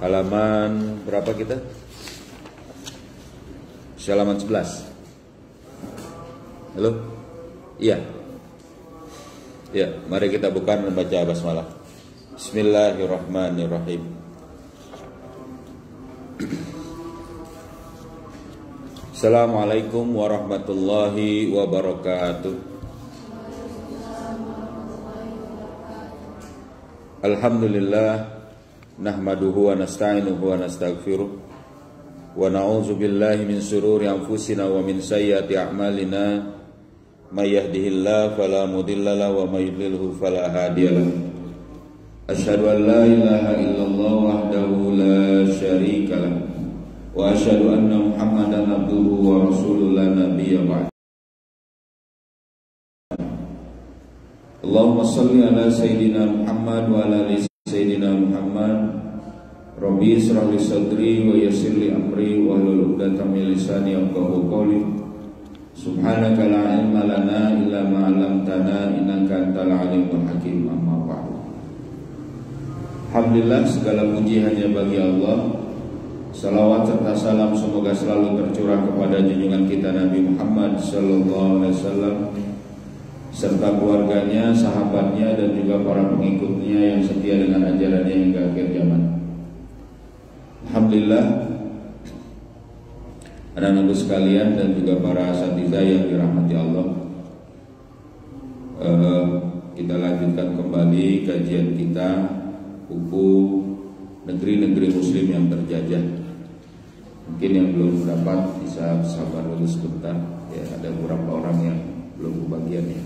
Halaman berapa kita? Halaman 11. Halo? Iya. Ya, mari kita buka dan baca basmalah. Bismillahirrahmanirrahim. Assalamualaikum warahmatullahi wabarakatuh. Alhamdulillah, nahmaduhu wa nasta'inuhu wa nastaghfiruh wa na'udzu billahi min shururi anfusina wa min sayyiati a'malina may yahdihillahu fala mudilla lahu wa may yudlilhu fala hadiyalah. Asyhadu an la ilaha illallah wahdahu la syarika lah wa asyhadu anna Muhammadan abduhu wa rasuluhu la nabiyya ba'd. Allahumma salli ala Sayyidina Muhammad wa ala ali Sayyidina Muhammad. Rabbi israh li sadri wa yassir li amri wa hlul 'uqdatam min lisani yafqahu qawli. Subhanaka la ilma lana illa ma 'allamtana innaka antal alimul hakim. Amma ba'du. Alhamdulillah, segala puji hanya bagi Allah. Salawat serta salam semoga selalu tercurah kepada junjungan kita Nabi Muhammad sallallahu alaihi wasallam serta keluarganya, sahabatnya, dan juga para pengikutnya yang setia dengan ajarannya hingga akhir zaman. Alhamdulillah, anak-anakku sekalian dan juga para asatidzah yang dirahmati Allah, kita lanjutkan kembali kajian kita buku negeri-negeri Muslim yang terjajah. Mungkin yang belum dapat bisa sabar dulu sebentar. Ya, ada beberapa orang yang belum kebagian ya.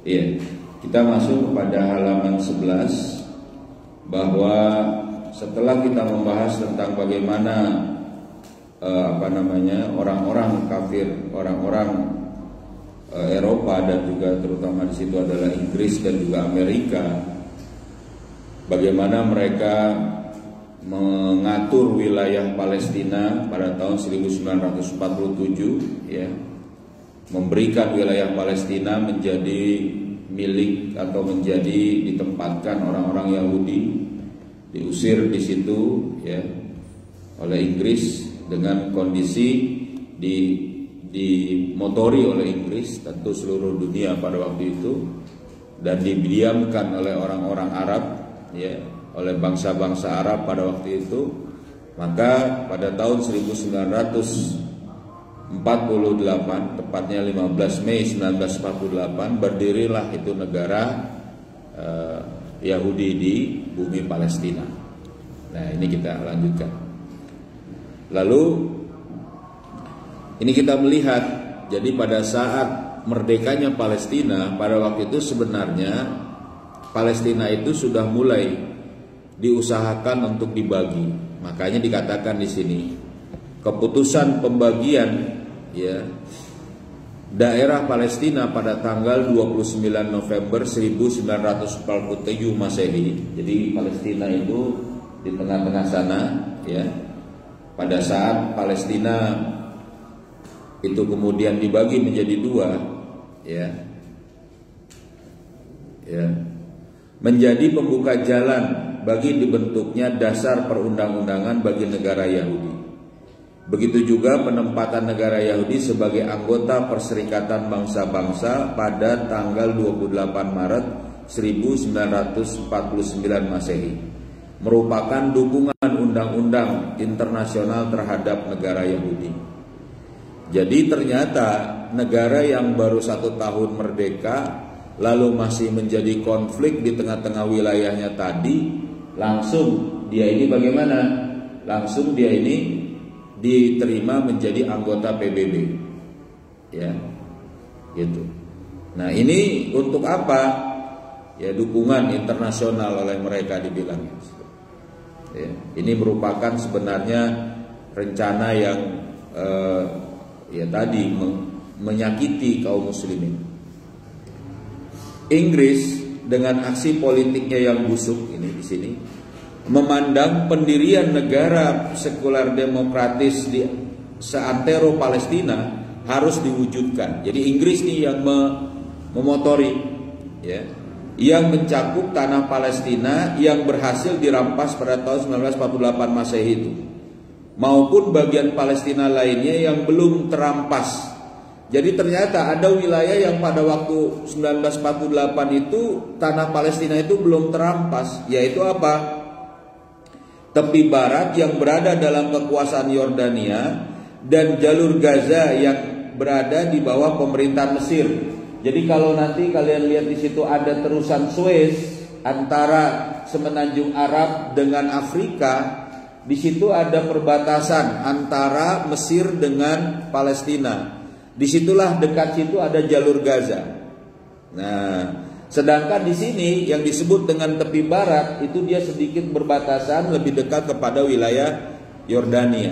Iya, kita masuk kepada halaman 11, bahwa setelah kita membahas tentang bagaimana orang-orang kafir, orang-orang Eropa dan juga terutama di situ adalah Inggris dan juga Amerika, bagaimana mereka mengatur wilayah Palestina pada tahun 1947 ya. Memberikan wilayah Palestina menjadi milik atau menjadi ditempatkan orang-orang Yahudi, diusir di situ ya oleh Inggris dengan kondisi dimotori oleh Inggris, tentu seluruh dunia pada waktu itu, dan didiamkan oleh orang-orang Arab ya, oleh bangsa-bangsa Arab pada waktu itu. Maka pada tahun 1948, tepatnya 15 Mei 1948, berdirilah itu negara Yahudi di bumi Palestina. Nah, ini kita lanjutkan. Lalu ini kita melihat, jadi pada saat merdekanya Palestina pada waktu itu sebenarnya Palestina itu sudah mulai diusahakan untuk dibagi. Makanya dikatakan di sini keputusan pembagian ya daerah Palestina pada tanggal 29 November 1947 Masehi. Jadi Palestina itu di tengah-tengah sana ya. Pada saat Palestina itu kemudian dibagi menjadi dua ya. Ya. Menjadi pembuka jalan bagi dibentuknya dasar perundang-undangan bagi negara Yahudi. Begitu juga penempatan negara Yahudi sebagai anggota Perserikatan Bangsa-Bangsa pada tanggal 28 Maret 1949 Masehi merupakan dukungan undang-undang internasional terhadap negara Yahudi. Jadi ternyata negara yang baru 1 tahun merdeka lalu masih menjadi konflik di tengah-tengah wilayahnya tadi, langsung dia ini bagaimana? Langsung dia ini diterima menjadi anggota PBB, ya, gitu. Nah, ini untuk apa? Ya, dukungan internasional oleh mereka dibilang. Ya, ini merupakan sebenarnya rencana yang ya tadi menyakiti kaum muslimin. Inggris dengan aksi politiknya yang busuk ini di sini memandang pendirian negara sekular demokratis di seantero Palestina harus diwujudkan. Jadi Inggris nih yang memotori ya. yang mencakup tanah Palestina yang berhasil dirampas pada tahun 1948 Masehi itu, maupun bagian Palestina lainnya yang belum terampas. Jadi ternyata ada wilayah yang pada waktu 1948 itu tanah Palestina itu belum terampas, yaitu apa? Tepi barat yang berada dalam kekuasaan Yordania dan jalur Gaza yang berada di bawah pemerintahan Mesir. Jadi kalau nanti kalian lihat di situ ada terusan Suez antara semenanjung Arab dengan Afrika, di situ ada perbatasan antara Mesir dengan Palestina. Disitulah dekat situ ada jalur Gaza. Nah, sedangkan di sini yang disebut dengan tepi barat itu dia sedikit berbatasan lebih dekat kepada wilayah Yordania.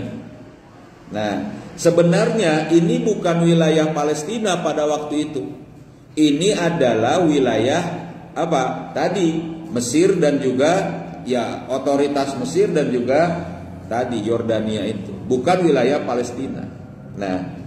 Nah, sebenarnya ini bukan wilayah Palestina pada waktu itu. Ini adalah wilayah apa? Tadi Mesir dan juga ya otoritas Mesir dan juga tadi Yordania itu, bukan wilayah Palestina. Nah.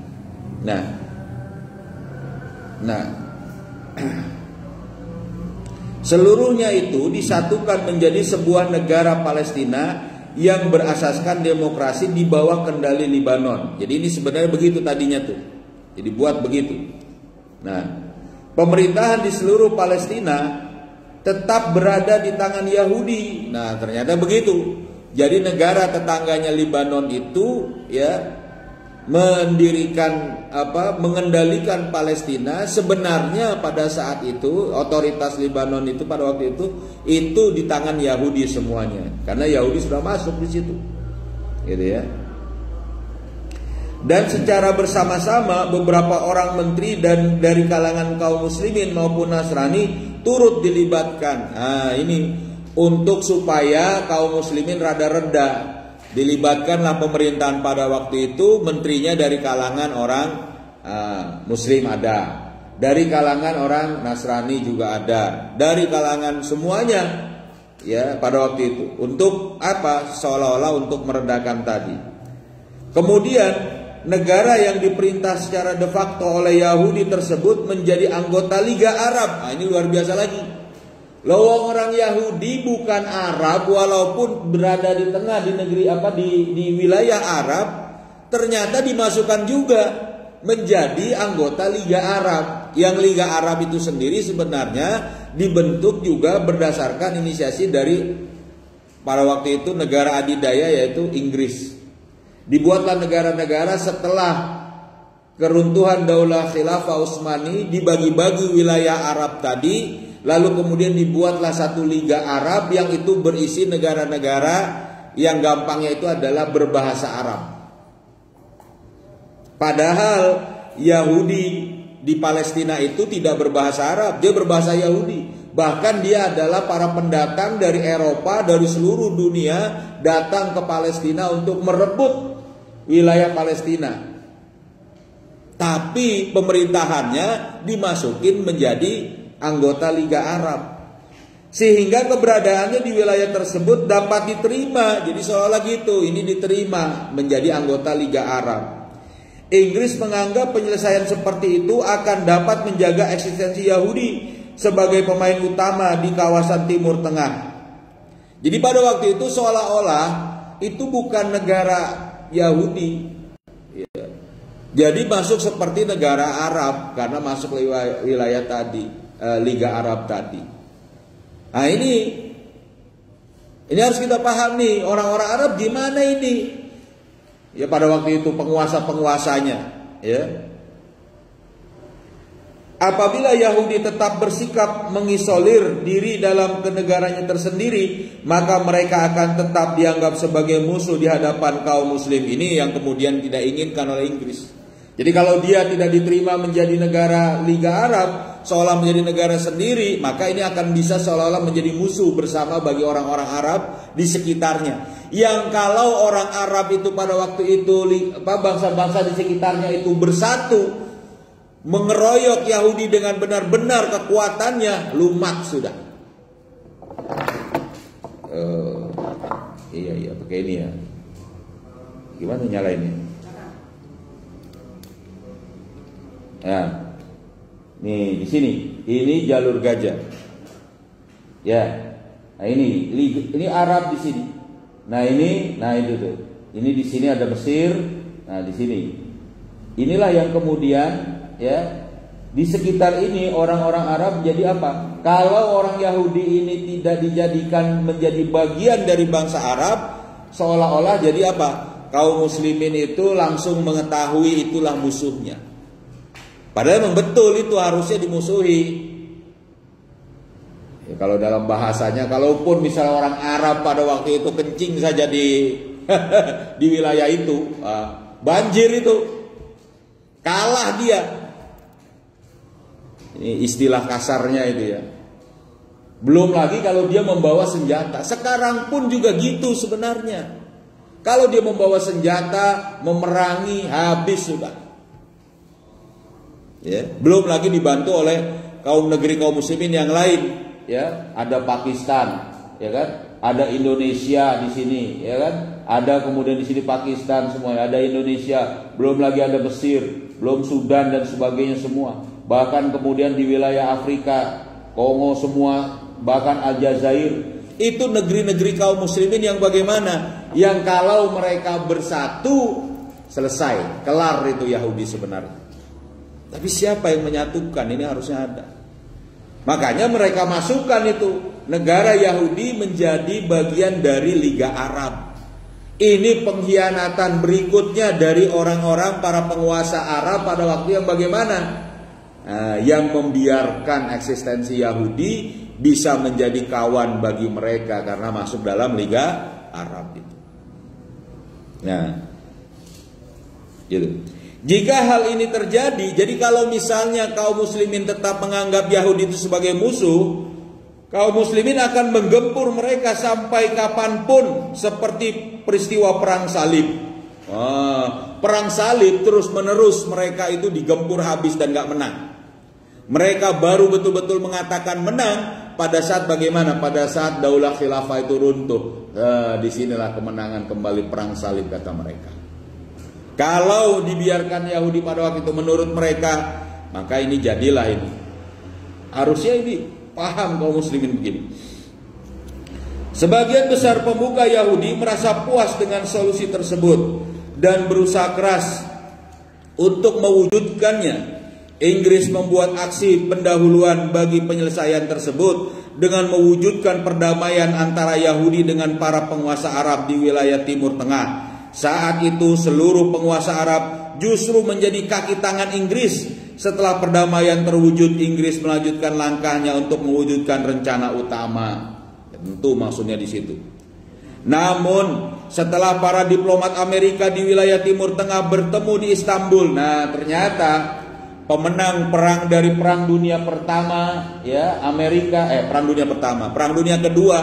Seluruhnya itu disatukan menjadi sebuah negara Palestina yang berasaskan demokrasi di bawah kendali Libanon. Jadi ini sebenarnya begitu tadinya tuh. Jadi buat begitu. Nah, pemerintahan di seluruh Palestina tetap berada di tangan Yahudi. Nah, ternyata begitu. Jadi negara tetangganya Libanon itu ya mengendalikan Palestina. Sebenarnya pada saat itu otoritas Libanon itu pada waktu itu di tangan Yahudi semuanya, karena Yahudi sudah masuk di situ, gitu ya. Dan secara bersama-sama beberapa orang menteri dan dari kalangan kaum muslimin maupun Nasrani turut dilibatkan. Nah, ini untuk supaya kaum muslimin rada reda. Dilibatkanlah pemerintahan pada waktu itu, menterinya dari kalangan orang Muslim ada, dari kalangan orang Nasrani juga ada, dari kalangan semuanya ya pada waktu itu. Untuk apa? Seolah-olah untuk meredakan tadi. Kemudian negara yang diperintah secara de facto oleh Yahudi tersebut menjadi anggota Liga Arab. Nah, ini luar biasa lagi. Lowong orang Yahudi bukan Arab, walaupun berada di tengah di negeri di wilayah Arab, ternyata dimasukkan juga menjadi anggota Liga Arab. Yang Liga Arab itu sendiri sebenarnya dibentuk juga berdasarkan inisiasi dari pada waktu itu negara adidaya yaitu Inggris. Dibuatlah negara-negara setelah keruntuhan Daulah Khilafah Utsmani, dibagi-bagi wilayah Arab tadi. Lalu kemudian dibuatlah satu Liga Arab yang itu berisi negara-negara yang gampangnya itu adalah berbahasa Arab. Padahal Yahudi di Palestina itu tidak berbahasa Arab, dia berbahasa Yahudi. Bahkan dia adalah para pendatang dari Eropa, dari seluruh dunia datang ke Palestina untuk merebut wilayah Palestina. Tapi pemerintahannya dimasukin menjadi anggota Liga Arab, sehingga keberadaannya di wilayah tersebut dapat diterima. Jadi seolah gitu, ini diterima menjadi anggota Liga Arab. Inggris menganggap penyelesaian seperti itu akan dapat menjaga eksistensi Yahudi sebagai pemain utama di kawasan Timur Tengah. Jadi pada waktu itu seolah-olah itu bukan negara Yahudi, jadi masuk seperti negara Arab karena masuk wilayah tadi. Liga Arab tadi. Nah ini harus kita pahami, orang-orang Arab gimana ini? Ya pada waktu itu penguasa-penguasanya, ya. Apabila Yahudi tetap bersikap mengisolir diri dalam kenegaranya tersendiri, maka mereka akan tetap dianggap sebagai musuh di hadapan kaum muslim. Ini yang kemudian tidak inginkan oleh Inggris. Jadi kalau dia tidak diterima menjadi negara Liga Arab, seolah menjadi negara sendiri, maka ini akan bisa seolah-olah menjadi musuh bersama bagi orang-orang Arab di sekitarnya. Yang kalau orang Arab itu pada waktu itu bangsa-bangsa di sekitarnya itu bersatu mengeroyok Yahudi dengan benar-benar kekuatannya, lumat sudah. Iya pakai ini ya. Gimana nyalainnya? Ya. Nih di sini, ini jalur Gaza. Ya. Nah ini Arab di sini. Nah itu tuh. Ini di sini ada Mesir. Nah di sini. Inilah yang kemudian ya di sekitar ini orang-orang Arab jadi apa? Kalau orang Yahudi ini tidak dijadikan menjadi bagian dari bangsa Arab, seolah-olah jadi apa? Kaum muslimin itu langsung mengetahui itulah musuhnya. Padahal memang betul itu harusnya dimusuhi. Ya, kalau dalam bahasanya, kalaupun misalnya orang Arab pada waktu itu kencing saja di di wilayah itu, banjir itu, kalah dia. Ini istilah kasarnya itu ya. Belum lagi kalau dia membawa senjata. Sekarang pun juga gitu sebenarnya. Kalau dia membawa senjata, memerangi, habis sudah. Ya, belum lagi dibantu oleh kaum muslimin yang lain. Ya, ada Pakistan, ya kan? Ada Indonesia di sini, ya kan? Ada kemudian di sini Pakistan semuanya, ada Indonesia, belum lagi ada Mesir, belum Sudan dan sebagainya semua. Bahkan kemudian di wilayah Afrika, Kongo semua, bahkan Aljazair. Itu negeri-negeri kaum muslimin yang bagaimana? Yang kalau mereka bersatu, selesai, kelar itu Yahudi sebenarnya. Tapi siapa yang menyatukan? Ini harusnya ada. Makanya mereka masukkan itu negara Yahudi menjadi bagian dari Liga Arab. Ini pengkhianatan berikutnya dari orang-orang para penguasa Arab pada waktu yang bagaimana? Yang membiarkan eksistensi Yahudi bisa menjadi kawan bagi mereka karena masuk dalam Liga Arab itu. Nah, gitu. Jika hal ini terjadi, jadi kalau misalnya kaum muslimin tetap menganggap Yahudi itu sebagai musuh, kaum muslimin akan menggempur mereka sampai kapanpun, seperti peristiwa perang salib. Perang salib terus menerus mereka itu digempur habis dan gak menang. Mereka baru betul-betul mengatakan menang pada saat bagaimana? Pada saat daulah khilafah itu runtuh. Disinilah kemenangan kembali perang salib kata mereka. Kalau dibiarkan Yahudi pada waktu itu menurut mereka, maka ini jadilah ini. Harusnya ini paham kaum muslimin begini. Sebagian besar pemuka Yahudi merasa puas dengan solusi tersebut dan berusaha keras untuk mewujudkannya. Inggris membuat aksi pendahuluan bagi penyelesaian tersebut dengan mewujudkan perdamaian antara Yahudi dengan para penguasa Arab di wilayah Timur Tengah. Saat itu seluruh penguasa Arab justru menjadi kaki tangan Inggris. Setelah perdamaian terwujud, Inggris melanjutkan langkahnya untuk mewujudkan rencana utama. Tentu maksudnya di situ. Namun setelah para diplomat Amerika di wilayah Timur Tengah bertemu di Istanbul, nah ternyata pemenang perang dari Perang Dunia Pertama, ya Perang Dunia Pertama, Perang Dunia Kedua,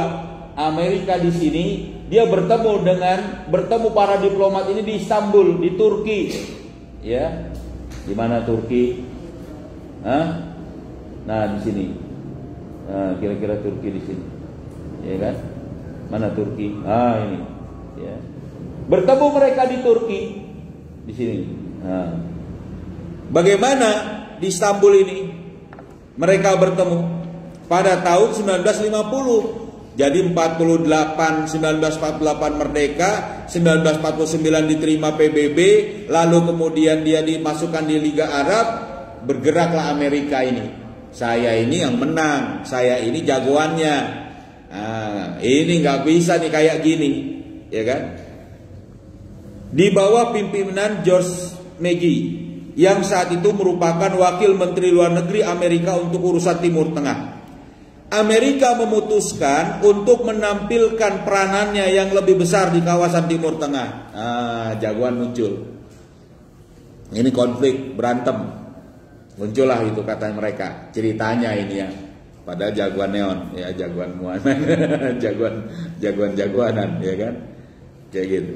Amerika di sini. Dia bertemu para diplomat ini di Istanbul, di Turki. Ya. Di mana Turki? Nah, di sini. Nah, kira-kira Turki di sini. Ya kan? Mana Turki? Ini. Ya. Bertemu mereka di Turki di sini. Nah. Bagaimana di Istanbul ini? Mereka bertemu pada tahun 1950. Jadi 1948 merdeka, 1949 diterima PBB, lalu kemudian dia dimasukkan di Liga Arab, bergeraklah Amerika ini. Saya ini yang menang, saya ini jagoannya. Ini nggak bisa nih kayak gini, ya kan? Di bawah pimpinan George McGee, yang saat itu merupakan wakil Menteri Luar Negeri Amerika untuk urusan Timur Tengah. Amerika memutuskan untuk menampilkan peranannya yang lebih besar di kawasan Timur Tengah. Jagoan muncul. Ini konflik, berantem. Muncullah itu katanya mereka. Ceritanya ini ya. Padahal jagoan neon, ya jagoan muanan, jagoan-jagoanan, ya kan? Kayak gitu.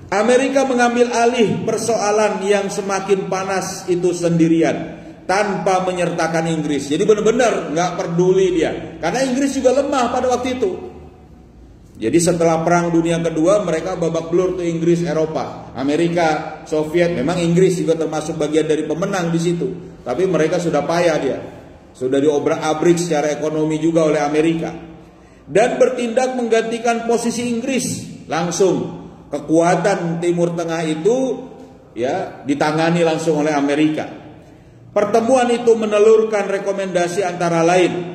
Amerika mengambil alih persoalan yang semakin panas itu sendirian, tanpa menyertakan Inggris. Jadi benar-benar nggak peduli dia, karena Inggris juga lemah pada waktu itu. Jadi setelah Perang Dunia Kedua mereka babak belur tuh Inggris, Eropa, Amerika, Soviet. Memang Inggris juga termasuk bagian dari pemenang di situ, tapi mereka sudah payah dia. sudah diobrak-abrik secara ekonomi juga oleh Amerika, dan bertindak menggantikan posisi Inggris. Langsung kekuatan Timur Tengah itu ya ditangani langsung oleh Amerika. Pertemuan itu menelurkan rekomendasi antara lain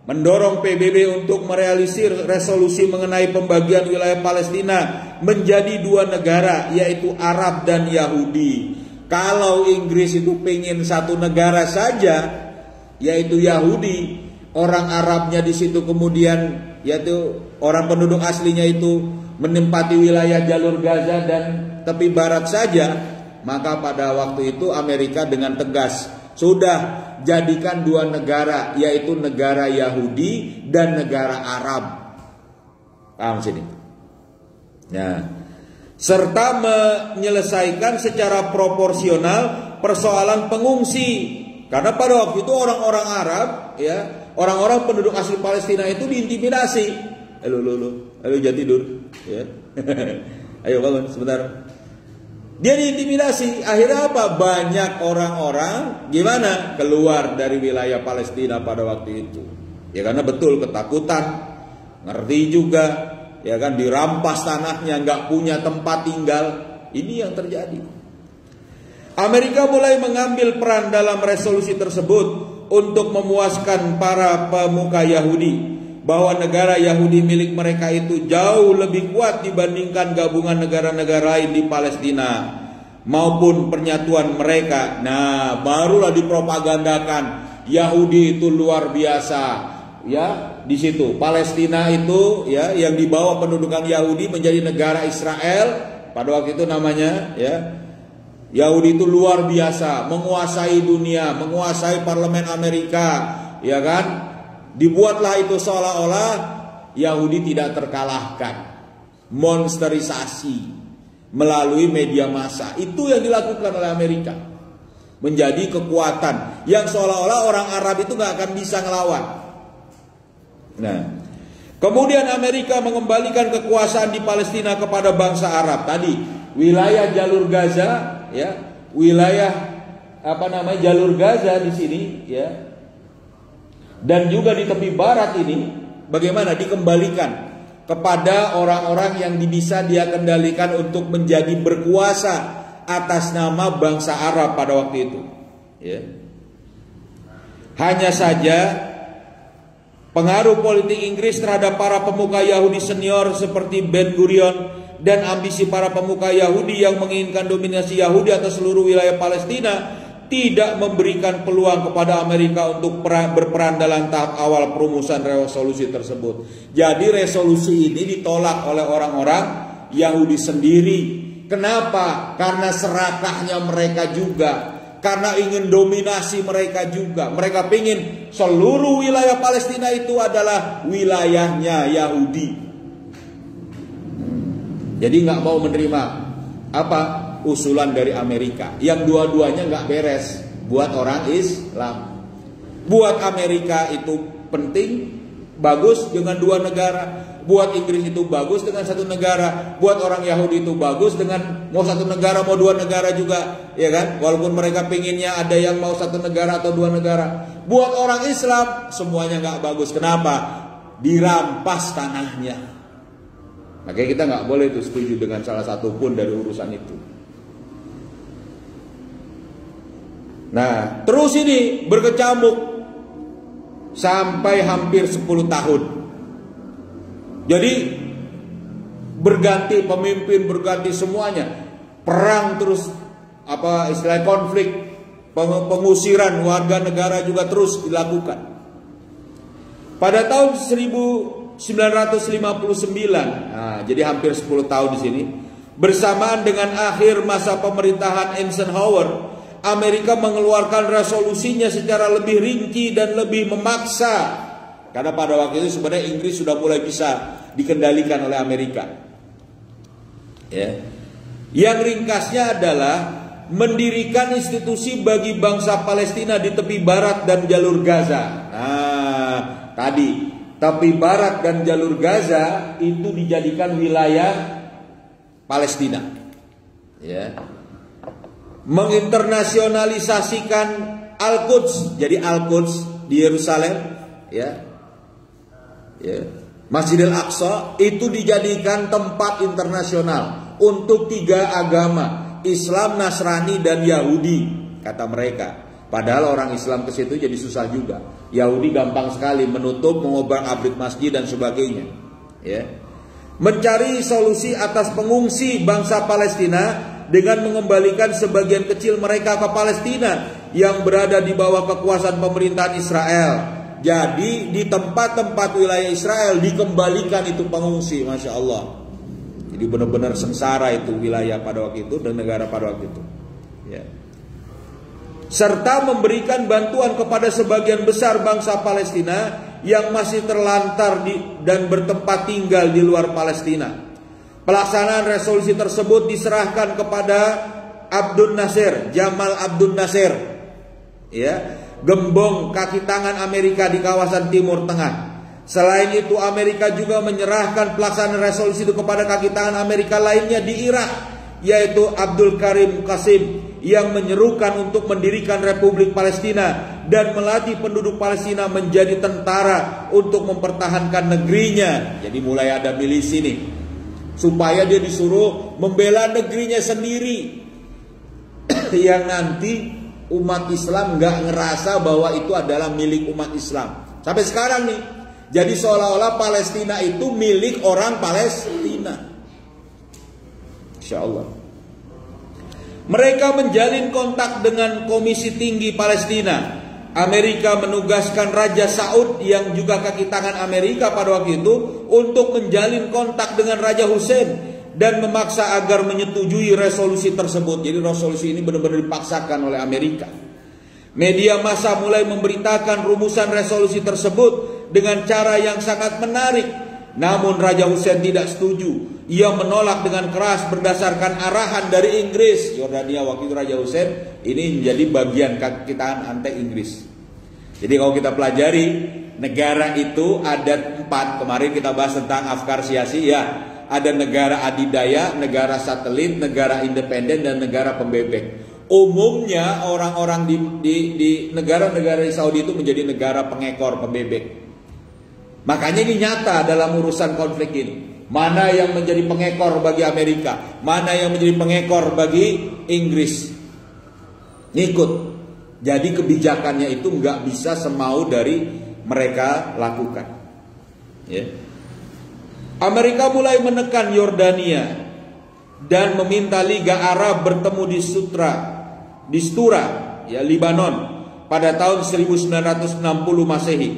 mendorong PBB untuk merealisir resolusi mengenai pembagian wilayah Palestina menjadi dua negara, yaitu Arab dan Yahudi. Kalau Inggris itu pengen satu negara saja, yaitu Yahudi, orang Arabnya di situ kemudian yaitu orang penduduk aslinya itu menempati wilayah jalur Gaza dan tepi barat saja, maka pada waktu itu Amerika dengan tegas sudah jadikan dua negara, yaitu negara Yahudi dan negara Arab. Paham sini? Nah, serta menyelesaikan secara proporsional persoalan pengungsi. Karena pada waktu itu orang-orang Arab, ya, orang-orang penduduk asli Palestina itu diintimidasi. Ayo jangan tidur, ya. Ayo bangun sebentar. Dia diintimidasi. Akhirnya apa? Banyak orang-orang gimana keluar dari wilayah Palestina pada waktu itu. Ya karena betul ketakutan, ngerti juga, ya kan, dirampas tanahnya, nggak punya tempat tinggal. Ini yang terjadi. Amerika mulai mengambil peran dalam resolusi tersebut untuk memuaskan para pemuka Yahudi bahwa negara Yahudi milik mereka itu jauh lebih kuat dibandingkan gabungan negara-negara lain di Palestina maupun penyatuan mereka. Nah, barulah dipropagandakan Yahudi itu luar biasa, ya. Di situ Palestina itu ya yang dibawa pendudukan Yahudi menjadi negara Israel pada waktu itu namanya, ya. Yahudi itu luar biasa, menguasai dunia, menguasai parlemen Amerika, ya kan? Dibuatlah itu seolah-olah Yahudi tidak terkalahkan. Monsterisasi melalui media massa. Itu yang dilakukan oleh Amerika. Menjadi kekuatan yang seolah-olah orang Arab itu gak akan bisa ngelawan. Nah, kemudian Amerika mengembalikan kekuasaan di Palestina kepada bangsa Arab. Tadi wilayah jalur Gaza, ya, wilayah jalur Gaza di sini, ya. Dan juga di tepi barat ini bagaimana dikembalikan kepada orang-orang yang bisa dia kendalikan untuk menjadi berkuasa atas nama bangsa Arab pada waktu itu, ya. Hanya saja pengaruh politik Inggris terhadap para pemuka Yahudi senior seperti Ben Gurion dan ambisi para pemuka Yahudi yang menginginkan dominasi Yahudi atas seluruh wilayah Palestina tidak memberikan peluang kepada Amerika untuk berperan dalam tahap awal perumusan resolusi tersebut. Jadi resolusi ini ditolak oleh orang-orang Yahudi sendiri. Kenapa? Karena serakahnya mereka juga, karena ingin dominasi mereka juga. Mereka ingin seluruh wilayah Palestina itu adalah wilayahnya Yahudi. Jadi nggak mau menerima apa? Usulan dari Amerika yang dua-duanya nggak beres buat orang Islam. Buat Amerika itu penting, bagus dengan dua negara. Buat Inggris itu bagus dengan satu negara. Buat orang Yahudi itu bagus dengan mau satu negara mau dua negara juga, ya kan? Walaupun mereka pinginnya ada yang mau satu negara atau dua negara. Buat orang Islam semuanya nggak bagus. Kenapa? Dirampas tanahnya. Makanya kita nggak boleh itu setuju dengan salah satu pun dari urusan itu. Nah, terus ini berkecamuk sampai hampir 10 tahun. Jadi berganti pemimpin, berganti semuanya. Perang terus, apa istilah konflik, pengusiran warga negara juga terus dilakukan. Pada tahun 1959, nah, jadi hampir 10 tahun di sini, bersamaan dengan akhir masa pemerintahan Eisenhower, Amerika mengeluarkan resolusinya secara lebih rinci dan lebih memaksa. Karena pada waktu itu sebenarnya Inggris sudah mulai bisa dikendalikan oleh Amerika. Ya. Yang ringkasnya adalah mendirikan institusi bagi bangsa Palestina di tepi barat dan jalur Gaza. Nah, tadi tepi barat dan jalur Gaza itu dijadikan wilayah Palestina. Ya. Menginternasionalisasikan Al-Quds. Jadi Al-Quds di Yerusalem, ya, Masjidil Aqsa itu dijadikan tempat internasional untuk 3 agama, Islam, Nasrani, dan Yahudi, kata mereka. Padahal orang Islam ke situ jadi susah juga. Yahudi gampang sekali menutup, mengobrak-abrik masjid dan sebagainya. Ya. Mencari solusi atas pengungsi bangsa Palestina dengan mengembalikan sebagian kecil mereka ke Palestina yang berada di bawah kekuasaan pemerintahan Israel. Jadi di tempat-tempat wilayah Israel dikembalikan itu pengungsi, Masya Allah. Jadi benar-benar sengsara itu wilayah pada waktu itu dan negara pada waktu itu. Ya. Serta memberikan bantuan kepada sebagian besar bangsa Palestina yang masih terlantar dan bertempat tinggal di luar Palestina. Pelaksanaan resolusi tersebut diserahkan kepada Abdul Nasir, Jamal Abdul Nasir, ya, gembong kaki tangan Amerika di kawasan Timur Tengah. Selain itu, Amerika juga menyerahkan pelaksanaan resolusi itu kepada kaki tangan Amerika lainnya di Irak, yaitu Abdul Karim Qasim, yang menyerukan untuk mendirikan Republik Palestina dan melatih penduduk Palestina menjadi tentara untuk mempertahankan negerinya. Jadi mulai ada milisi nih, supaya dia disuruh membela negerinya sendiri yang nanti umat Islam nggak ngerasa bahwa itu adalah milik umat Islam. Sampai sekarang nih, jadi seolah-olah Palestina itu milik orang Palestina. Insya Allah. Mereka menjalin kontak dengan Komisi Tinggi Palestina. Amerika menugaskan Raja Saud yang juga kaki tangan Amerika pada waktu itu untuk menjalin kontak dengan Raja Hussein dan memaksa agar menyetujui resolusi tersebut. Jadi resolusi ini benar-benar dipaksakan oleh Amerika. Media massa mulai memberitakan rumusan resolusi tersebut dengan cara yang sangat menarik. Namun Raja Hussein tidak setuju. Ia menolak dengan keras berdasarkan arahan dari Inggris. Yordania waktu itu Raja Hussein ini menjadi bagian kaki tangan anti-Inggris. Jadi kalau kita pelajari, negara itu ada 4. Kemarin kita bahas tentang Afkar Siyasi, ya. Ada negara adidaya, negara satelit, negara independen, dan negara pembebek. Umumnya orang-orang di negara-negara di Saudi itu menjadi negara pengekor, pembebek. Makanya ini nyata dalam urusan konflik ini. Mana yang menjadi pengekor bagi Amerika, mana yang menjadi pengekor bagi Inggris, ngikut. Jadi kebijakannya itu nggak bisa semau dari mereka lakukan. Ya. Amerika mulai menekan Yordania dan meminta Liga Arab bertemu di Stura, ya, Libanon pada tahun 1960 Masehi,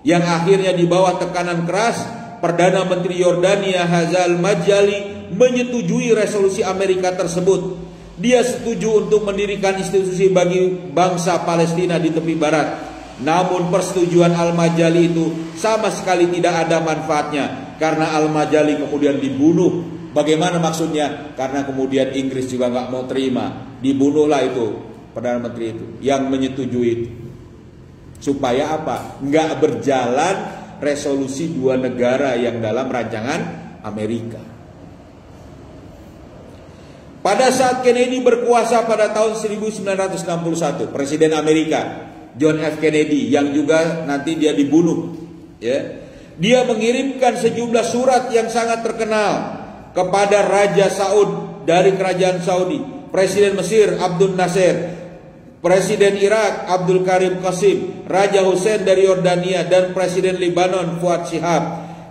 yang akhirnya di bawah tekanan keras Perdana Menteri Yordania Hazal Majali menyetujui resolusi Amerika tersebut. Dia setuju untuk mendirikan institusi bagi bangsa Palestina di tepi barat. Namun persetujuan Al-Majali itu sama sekali tidak ada manfaatnya karena Al-Majali kemudian dibunuh. Bagaimana maksudnya? Karena kemudian Inggris juga nggak mau terima. Dibunuhlah itu Perdana Menteri itu yang menyetujui itu. Supaya apa? Nggak berjalan resolusi 2 negara yang dalam rancangan Amerika. Pada saat Kennedy berkuasa pada tahun 1961, Presiden Amerika John F. Kennedy yang juga nanti dia dibunuh, ya. Dia mengirimkan sejumlah surat yang sangat terkenal kepada Raja Saud dari Kerajaan Saudi, Presiden Mesir Abdul Nasir, Presiden Irak Abdul Karim Qasim, Raja Hussein dari Yordania, dan Presiden Lebanon Fuad Shihab.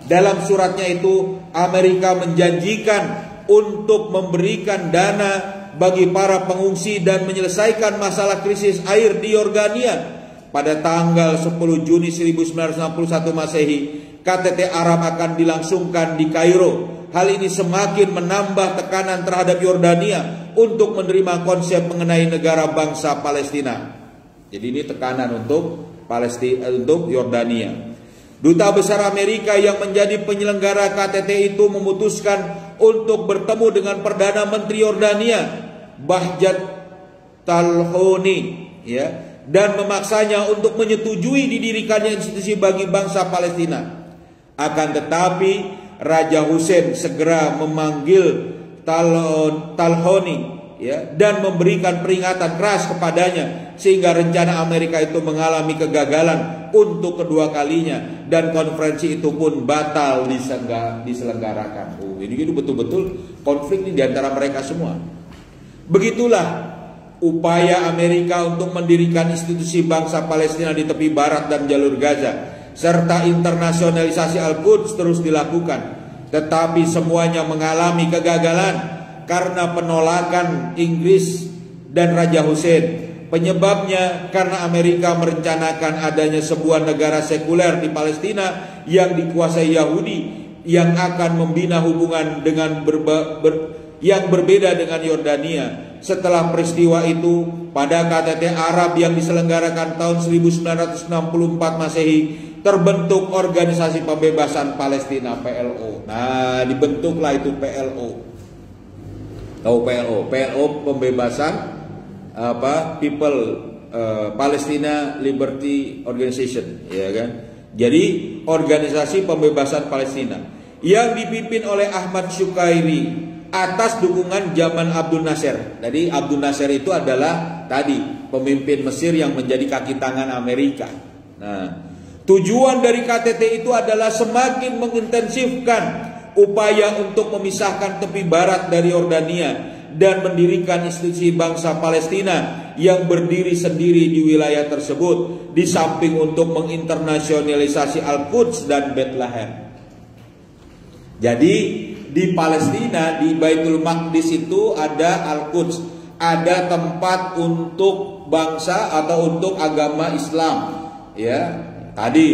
Dalam suratnya itu Amerika menjanjikan untuk memberikan dana bagi para pengungsi dan menyelesaikan masalah krisis air di Yordania. Pada tanggal 10 Juni 1961 Masehi, KTT Arab akan dilangsungkan di Kairo. Hal ini semakin menambah tekanan terhadap Yordania untuk menerima konsep mengenai negara bangsa Palestina. Jadi ini tekanan untuk Palestina, untuk Yordania. Duta Besar Amerika yang menjadi penyelenggara KTT itu memutuskan untuk bertemu dengan Perdana Menteri Yordania Bahjat Talhoni, ya, dan memaksanya untuk menyetujui didirikannya institusi bagi bangsa Palestina. Akan tetapi Raja Hussein segera memanggil Talhoni, ya, dan memberikan peringatan keras kepadanya sehingga rencana Amerika itu mengalami kegagalan untuk kedua kalinya dan konferensi itu pun batal diselenggarakan. Ini betul-betul konflik di antara mereka semua. Begitulah upaya Amerika untuk mendirikan institusi bangsa Palestina di tepi barat dan jalur Gaza serta internasionalisasi Al-Quds terus dilakukan, tetapi semuanya mengalami kegagalan karena penolakan Inggris dan Raja Hussein. Penyebabnya karena Amerika merencanakan adanya sebuah negara sekuler di Palestina yang dikuasai Yahudi yang akan membina hubungan dengan yang berbeda dengan Yordania. Setelah peristiwa itu, pada KTT Arab yang diselenggarakan tahun 1964 Masehi, terbentuk Organisasi Pembebasan Palestina PLO. Nah, dibentuklah itu PLO. Tahu PLO? PLO Pembebasan Palestina Liberty Organization, ya kan? Jadi organisasi pembebasan Palestina yang dipimpin oleh Ahmad Syukairi atas dukungan zaman Abdul Nasser. Jadi Abdul Nasser itu adalah tadi pemimpin Mesir yang menjadi kaki tangan Amerika. Nah, tujuan dari KTT itu adalah semakin mengintensifkan upaya untuk memisahkan tepi barat dari Yordania dan mendirikan institusi bangsa Palestina yang berdiri sendiri di wilayah tersebut, di samping untuk menginternasionalisasi Al-Quds dan Bethlehem. Jadi di Palestina, di Baitul Maqdis itu ada Al-Quds, ada tempat untuk bangsa atau untuk agama Islam, ya. Tadi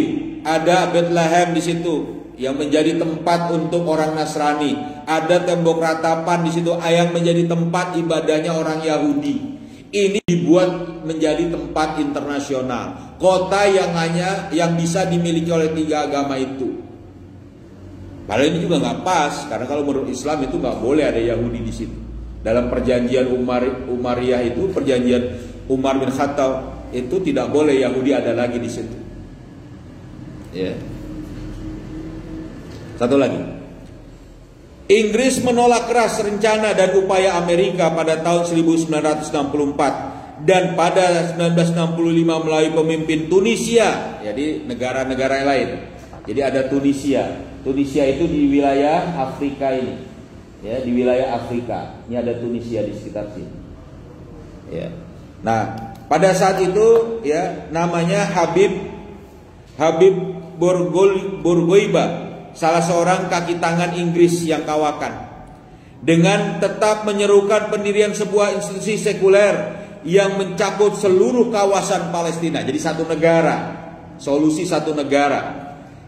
ada Bethlehem di situ yang menjadi tempat untuk orang Nasrani, ada tembok ratapan di situ yang menjadi tempat ibadahnya orang Yahudi. Ini dibuat menjadi tempat internasional, kota yang bisa dimiliki oleh tiga agama itu. Padahal ini juga nggak pas, karena kalau menurut Islam itu nggak boleh ada Yahudi di situ. Dalam perjanjian Umariyah itu, perjanjian Umar bin Khattab itu tidak boleh Yahudi ada lagi di situ. Ya. Satu lagi, Inggris menolak keras rencana dan upaya Amerika pada tahun 1964 dan pada 1965 melalui pemimpin Tunisia, jadi negara-negara lain. Jadi ada Tunisia. Tunisia itu di wilayah Afrika ini, ya, di wilayah Afrika. Ini ada Tunisia di sekitar sini. Ya. Nah, pada saat itu, ya, namanya Habib Bourguiba, salah seorang kaki tangan Inggris yang kawakan, dengan tetap menyerukan pendirian sebuah institusi sekuler yang mencakup seluruh kawasan Palestina. Jadi satu negara, solusi satu negara.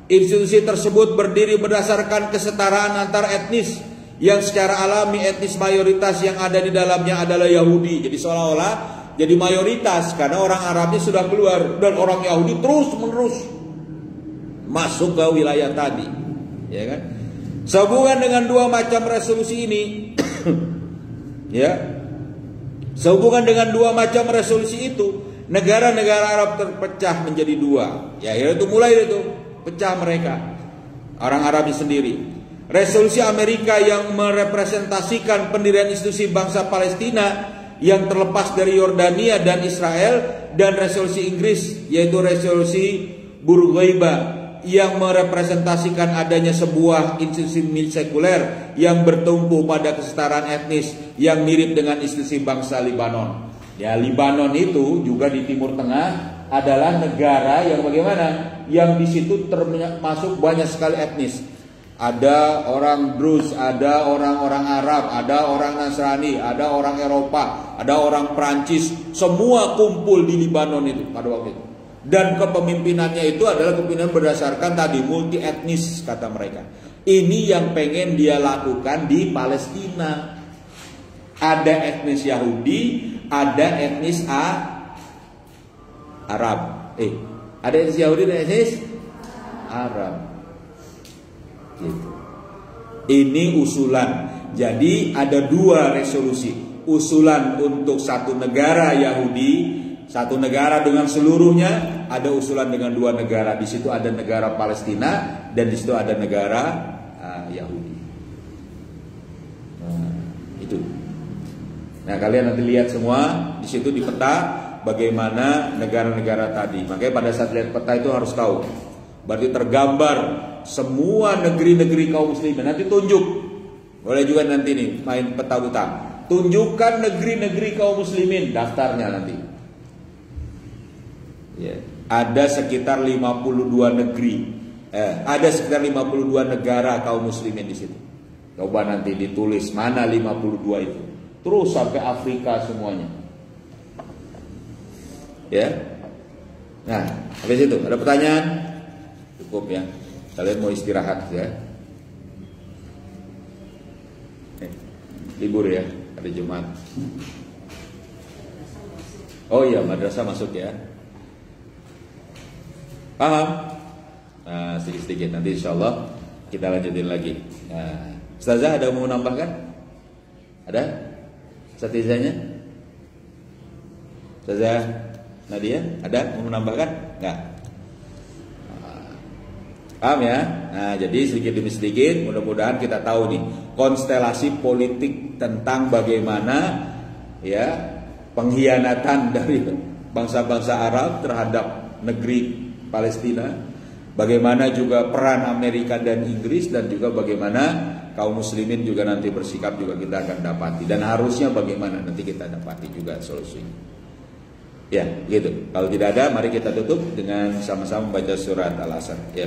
Institusi tersebut berdiri berdasarkan kesetaraan antar etnis yang secara alami etnis mayoritas yang ada di dalamnya adalah Yahudi. Jadi seolah-olah jadi mayoritas karena orang Arabnya sudah keluar dan orang Yahudi terus menerus masuk ke wilayah tadi. Ya kan? Sehubungan dengan dua macam resolusi ini, ya, sehubungan dengan dua macam resolusi itu, negara-negara Arab terpecah menjadi dua. Ya, itu mulai itu pecah mereka, orang Arabnya sendiri. Resolusi Amerika yang merepresentasikan pendirian institusi bangsa Palestina yang terlepas dari Yordania dan Israel, dan resolusi Inggris yaitu resolusi Bourguiba yang merepresentasikan adanya sebuah institusi sekuler yang bertumpu pada kesetaraan etnis yang mirip dengan institusi bangsa Libanon. Ya, Libanon itu juga di Timur Tengah adalah negara yang bagaimana? Yang di situ termasuk banyak sekali etnis. Ada orang Druze, ada orang-orang Arab, ada orang Nasrani, ada orang Eropa, ada orang Perancis, semua kumpul di Libanon itu pada waktu itu. Dan kepemimpinannya itu adalah kepemimpinan berdasarkan tadi multi etnis kata mereka. Ini yang pengen dia lakukan di Palestina. Ada etnis Yahudi, ada etnis Arab. Ada etnis Yahudi dan etnis Arab. Gitu. Ini usulan. Jadi ada dua resolusi. Usulan untuk satu negara Yahudi, satu negara dengan seluruhnya, ada usulan dengan dua negara. Di situ ada negara Palestina dan di situ ada negara Yahudi. Nah, itu. Nah, kalian nanti lihat semua di situ di peta bagaimana negara-negara tadi. Makanya pada saat lihat peta itu harus tahu. Berarti tergambar semua negeri-negeri kaum muslimin. Nanti tunjuk. Boleh juga nanti nih main peta buta. Tunjukkan negeri-negeri kaum muslimin, daftarnya nanti. Ya, ada sekitar 52 negeri. Ada sekitar 52 negara kaum muslimin di situ. Coba nanti ditulis mana 52 itu. Terus sampai Afrika semuanya. Ya. Nah, habis itu ada pertanyaan? Cukup ya. Kalian mau istirahat ya. Libur ya, hari Jumat. Oh iya, madrasah masuk ya. Paham? Nah, sedikit-sedikit nanti insya Allah kita lanjutin lagi. Nah, Ustazah ada mau menambahkan? Ada? Ustazahnya? Ustazah Nadia ada mau menambahkan? Enggak. Paham ya? Nah, jadi sedikit demi sedikit mudah-mudahan kita tahu nih konstelasi politik tentang bagaimana ya pengkhianatan dari bangsa-bangsa Arab terhadap negeri Palestina, bagaimana juga peran Amerika dan Inggris, dan juga bagaimana kaum muslimin juga nanti bersikap juga kita akan dapati, dan harusnya bagaimana nanti kita dapati juga solusinya. Ya, gitu. Kalau tidak ada, mari kita tutup dengan sama-sama membaca surat Al-Asr. Ya.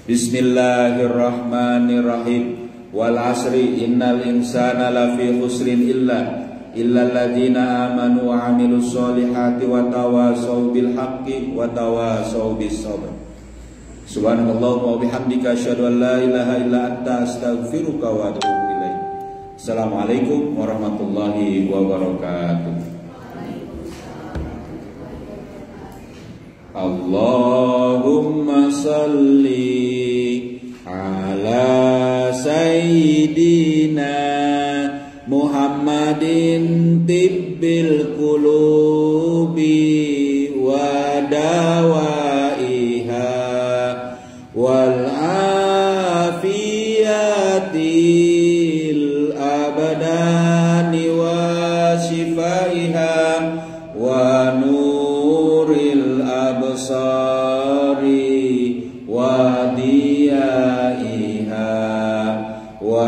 Bismillahirrahmanirrahim. Wal 'asri innal insana lafi khusrin illa alladziina amanu wa 'amilus solihati wa tawassaw bil haqqi wa tawassaw bis sabr. Subhanakallahumma wa bihamdika asyhadu an la ilaha illa anta astaghfiruka wa atubu ilaik. Assalamualaikum warahmatullahi wabarakatuh. Allahumma salli ala sayyidina Muhammadin tibbil qulubi wa dawaiha wal afiyatil abadani wa shifaiha wa nuril absari wa diyaiha wa